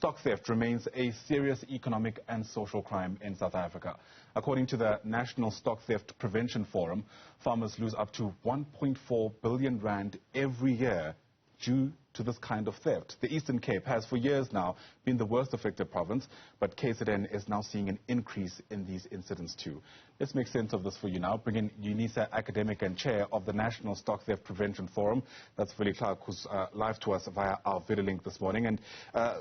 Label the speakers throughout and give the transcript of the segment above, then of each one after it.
Speaker 1: Stock theft remains a serious economic and social crime in South Africa. According to the National Stock Theft Prevention Forum, farmers lose up to 1.4 billion rand every year due to this kind of theft. The Eastern Cape has for years now been the worst affected province, but KZN is now seeing an increase in these incidents too. Let's make sense of this for you now. Bring in UNISA academic and chair of the National Stock Theft Prevention Forum. That's Willie Clack, who's live to us via our video link this morning. And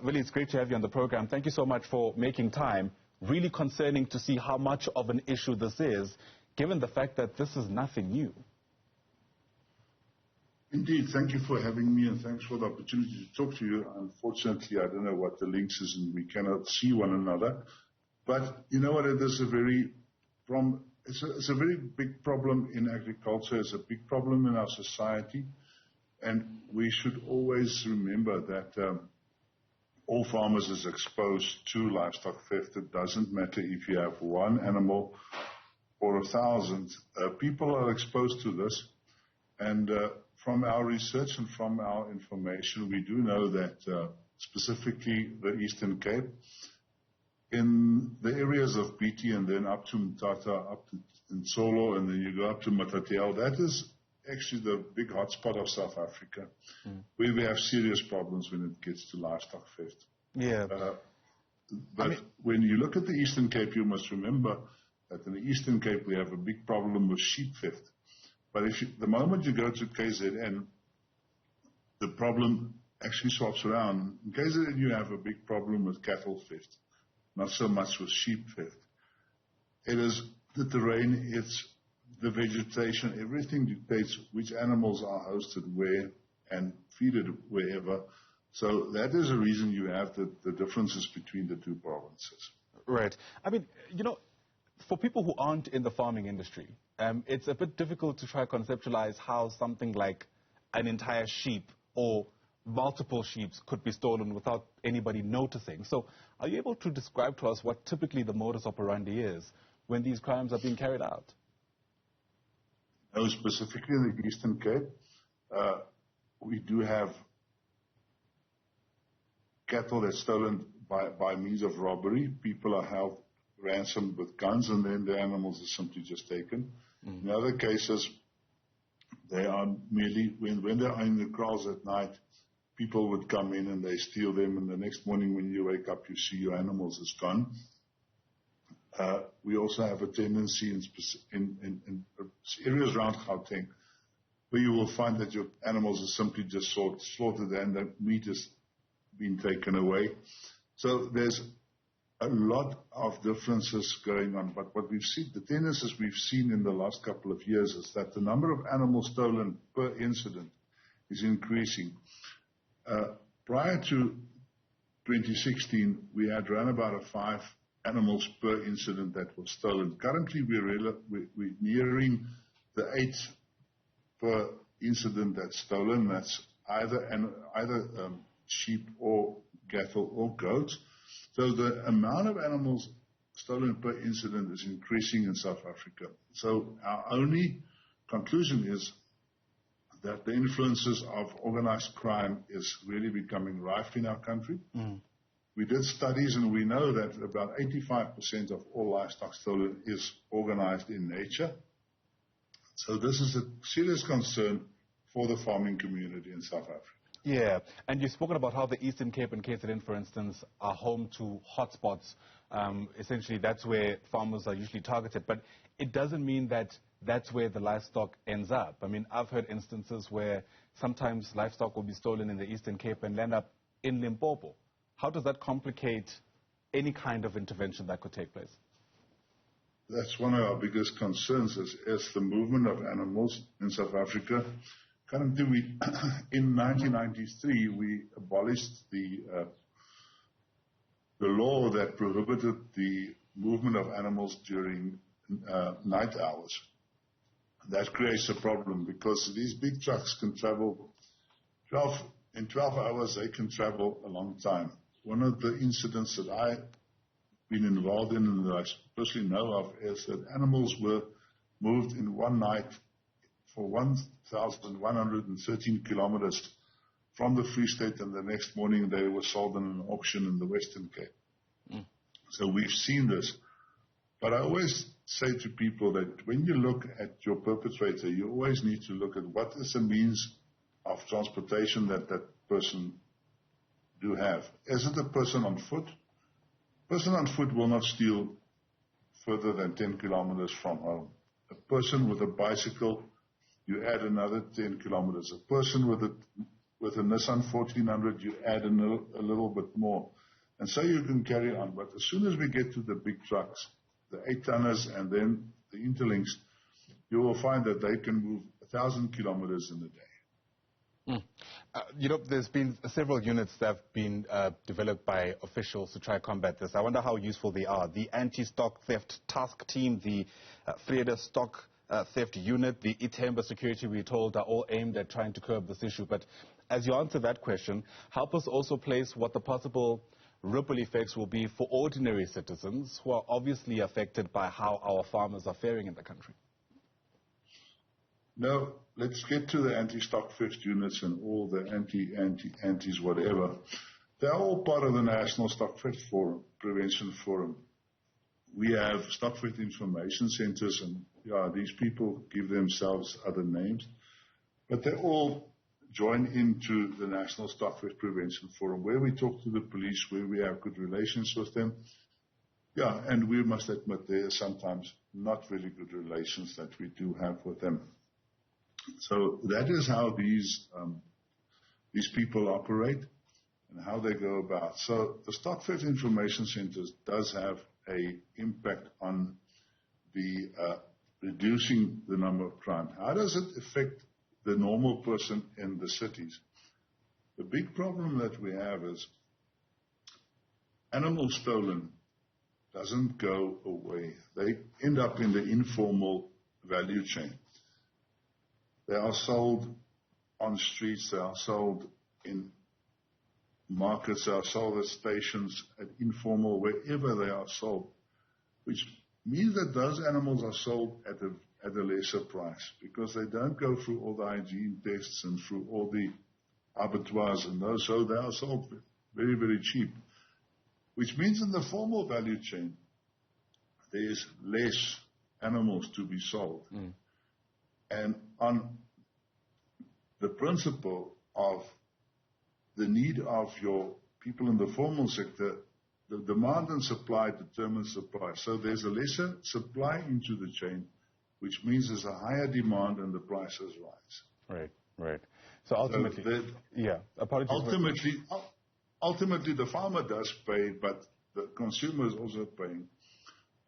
Speaker 1: Willie, it's great to have you on the program. Thank you so much for making time. Really concerning to see how much of an issue this is, given the fact that this is nothing new.
Speaker 2: Indeed, thank you for having me and thanks for the opportunity to talk to you. Unfortunately, I don't know what the links is and we cannot see one another. But you know what, it is it's a very big problem in agriculture, it's a big problem in our society. And we should always remember that all farmers is exposed to livestock theft. It doesn't matter if you have one animal or 1,000. People are exposed to this. And from our research and from our information, we do know that specifically the Eastern Cape, in the areas of BT and then up to Mthatha, up to Ntsolo, and then you go up to Matatiele, that is actually the big hotspot of South Africa, where we have serious problems when it gets to livestock theft.
Speaker 1: Yeah.
Speaker 2: But when you look at the Eastern Cape, you must remember that in the Eastern Cape we have a big problem with sheep theft. But the moment you go to KZN, the problem actually swaps around. In KZN you have a big problem with cattle theft, not so much with sheep theft. It is the terrain, it's the vegetation, everything dictates which animals are hosted where and feeded wherever. So that is the reason you have the differences between the two provinces.
Speaker 1: Right. I mean, you know, for people who aren't in the farming industry, it's a bit difficult to try to conceptualize how something like an entire sheep or multiple sheep could be stolen without anybody noticing. So are you able to describe to us what typically the modus operandi is when these crimes are being carried out?
Speaker 2: No, specifically in the Eastern Cape, we do have cattle that's stolen by means of robbery. People are held ransomed with guns and then the animals are simply just taken. In other cases, they are merely, when they are in the kraals at night, people would come in and they steal them, and the next morning when you wake up, you see your animals is gone. We also have a tendency in areas around Gauteng where you will find that your animals are simply just slaughtered and the meat has been taken away. So there's a lot of differences going on, but what we've seen, the tendencies we've seen in the last couple of years is that the number of animals stolen per incident is increasing. Prior to 2016, we had around about 5 animals per incident that was stolen. Currently, we're nearing the 8 per incident that's stolen. That's either sheep or cattle or goats. So the amount of animals stolen per incident is increasing in South Africa. So our only conclusion is that the influences of organized crime is really becoming rife in our country. We did studies and we know that about 85% of all livestock stolen is organized in nature. So this is a serious concern for the farming community in South Africa.
Speaker 1: Yeah, and you've spoken about how the Eastern Cape and KZN, for instance, are home to hotspots. Essentially, that's where farmers are usually targeted. But it doesn't mean that that's where the livestock ends up. I mean, I've heard instances where sometimes livestock will be stolen in the Eastern Cape and land up in Limpopo. How does that complicate any kind of intervention that could take place?
Speaker 2: That's one of our biggest concerns is the movement of animals in South Africa. Currently, in 1993, we abolished the law that prohibited the movement of animals during night hours. That creates a problem because these big trucks can travel in 12 hours, they can travel a long time. One of the incidents that I've been involved in and that I personally know of is that animals were moved in one night for 1,113 kilometers from the Free State, and the next morning they were sold in an auction in the Western Cape. So we've seen this. But I always say to people that when you look at your perpetrator, you always need to look at what is the means of transportation that that person do have. Is it a person on foot? A person on foot will not steal further than 10 kilometers from home. A person with a bicycle, you add another 10 kilometers. A person with a Nissan 1400, you add a little bit more. And so you can carry on. But as soon as we get to the big trucks, the 8-tonners and then the interlinks, you will find that they can move 1,000 kilometers in a day.
Speaker 1: There's been several units that have been developed by officials to try to combat this. I wonder how useful they are. The Anti-Stock Theft Task Team, the Vrede Stock Theft Unit, the Ithemba Security, we're told, are all aimed at trying to curb this issue. But as you answer that question, help us also place what the possible ripple effects will be for ordinary citizens who are obviously affected by how our farmers are faring in the country.
Speaker 2: Now, let's get to the anti-stock theft units and all the antis, whatever. They're all part of the National Stock Theft Prevention Forum. We have stock theft information centers, and these people give themselves other names, but they all join into the National Stock Theft Prevention Forum, where we talk to the police, where we have good relations with them. And we must admit there are sometimes not really good relations that we do have with them. So that is how these people operate and how they go about. So the Stock Theft Information Centers does have an impact on the reducing the number of crime. How does it affect the normal person in the cities? The big problem that we have is animals stolen doesn't go away. They end up in the informal value chain. They are sold on streets, they are sold in markets, they are sold at stations, at informal, wherever they are sold, which means that those animals are sold at a lesser price because they don't go through all the hygiene tests and through all the abattoirs and those, so they are sold very, very cheap, which means in the formal value chain, there is less animals to be sold. And on the principle of the need of your people in the formal sector, the demand and supply determines supply. So there's a lesser supply into the chain, which means there's a higher demand and the prices rise.
Speaker 1: Right. So ultimately,
Speaker 2: ultimately the farmer does pay, but the consumer is also paying.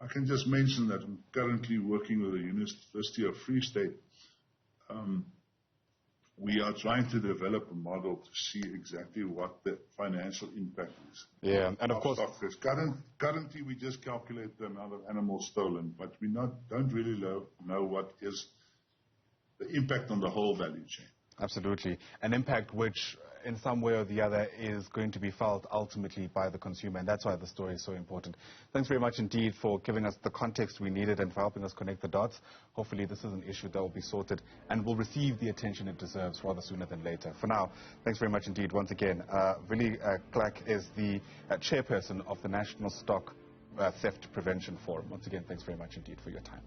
Speaker 2: I can just mention that I'm currently working with the University of Free State. We are trying to develop a model to see exactly what the financial impact is.
Speaker 1: And of course,
Speaker 2: currently we just calculate the amount of animals stolen, but we don't really know what is the impact on the whole value chain.
Speaker 1: Absolutely. An impact which, in some way or the other, is going to be felt ultimately by the consumer, and that's why the story is so important. Thanks very much indeed for giving us the context we needed and for helping us connect the dots. Hopefully this is an issue that will be sorted and will receive the attention it deserves rather sooner than later. For now, thanks very much indeed once again. Willie Clack is the chairperson of the National Stock Theft Prevention Forum. Once again, thanks very much indeed for your time.